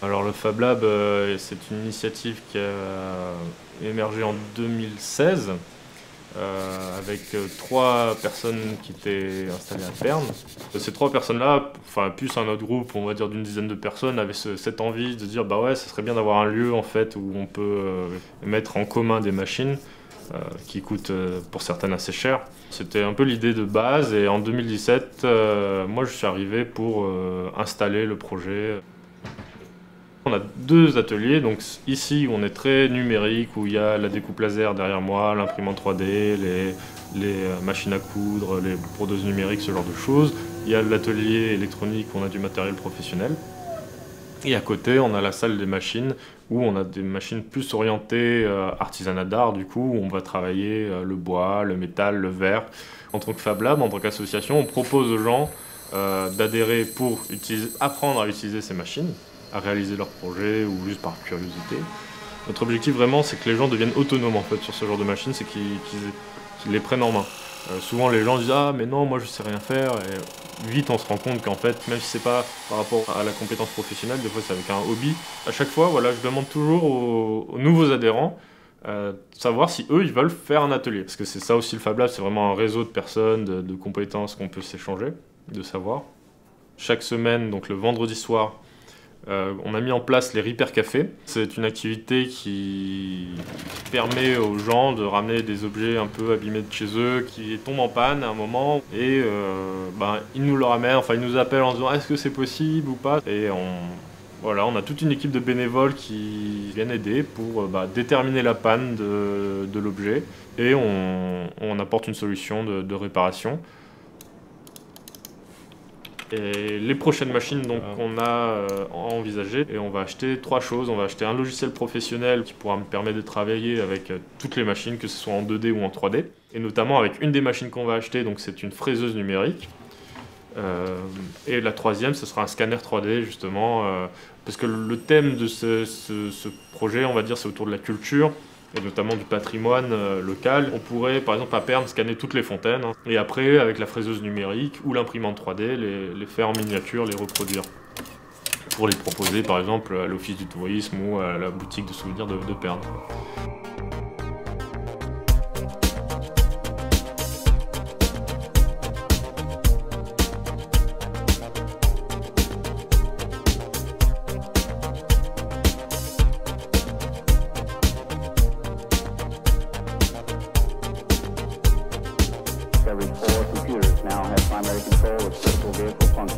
Alors le Fab Lab, c'est une initiative qui a émergé en 2016 avec 3 personnes qui étaient installées à Perne. Ces 3 personnes-là, enfin plus un autre groupe, on va dire d'une dizaine de personnes, avaient cette envie de dire bah ouais, ça serait bien d'avoir un lieu en fait où on peut mettre en commun des machines qui coûtent pour certaines assez cher. C'était un peu l'idée de base et en 2017, moi je suis arrivé pour installer le projet. On a 2 ateliers, donc ici on est très numérique, où il y a la découpe laser derrière moi, l'imprimante 3D, les machines à coudre, les brodeuses numériques, ce genre de choses. Il y a l'atelier électronique où on a du matériel professionnel. Et à côté, on a la salle des machines, où on a des machines plus orientées artisanat d'art, du coup, où on va travailler le bois, le métal, le verre. En tant que Fab Lab, en tant qu'association, on propose aux gens d'adhérer pour apprendre à utiliser ces machines, à réaliser leurs projets ou juste par curiosité. Notre objectif vraiment, c'est que les gens deviennent autonomes en fait sur ce genre de machines, c'est qu'ils les prennent en main. Souvent les gens disent ah mais non moi je sais rien faire et vite on se rend compte qu'en fait même si c'est pas par rapport à la compétence professionnelle, des fois c'est avec un hobby. À chaque fois voilà je demande toujours aux nouveaux adhérents savoir si eux ils veulent faire un atelier, parce que c'est ça aussi le Fab Lab, c'est vraiment un réseau de personnes, de compétences qu'on peut s'échanger, de savoir. Chaque semaine, donc le vendredi soir, on a mis en place les Repair Cafés. C'est une activité qui permet aux gens de ramener des objets un peu abîmés de chez eux, qui tombent en panne à un moment, et ils nous le ramènent, enfin ils nous appellent en disant est-ce que c'est possible ou pas. Et voilà, on a toute une équipe de bénévoles qui viennent aider pour déterminer la panne de l'objet, et on apporte une solution de réparation. Et les prochaines machines qu'on a envisagées, et on va acheter 3 choses. On va acheter un logiciel professionnel qui pourra me permettre de travailler avec toutes les machines, que ce soit en 2D ou en 3D. Et notamment avec une des machines qu'on va acheter, donc c'est une fraiseuse numérique. Et la 3e, ce sera un scanner 3D justement, parce que le thème de ce projet, on va dire, c'est autour de la culture, et notamment du patrimoine local. On pourrait, par exemple, à Perne, scanner toutes les fontaines, et après, avec la fraiseuse numérique ou l'imprimante 3D, les faire en miniature, les reproduire, pour les proposer, par exemple, à l'Office du tourisme ou à la boutique de souvenirs de Perne. Every 4 computers now have primary control of critical vehicle functions.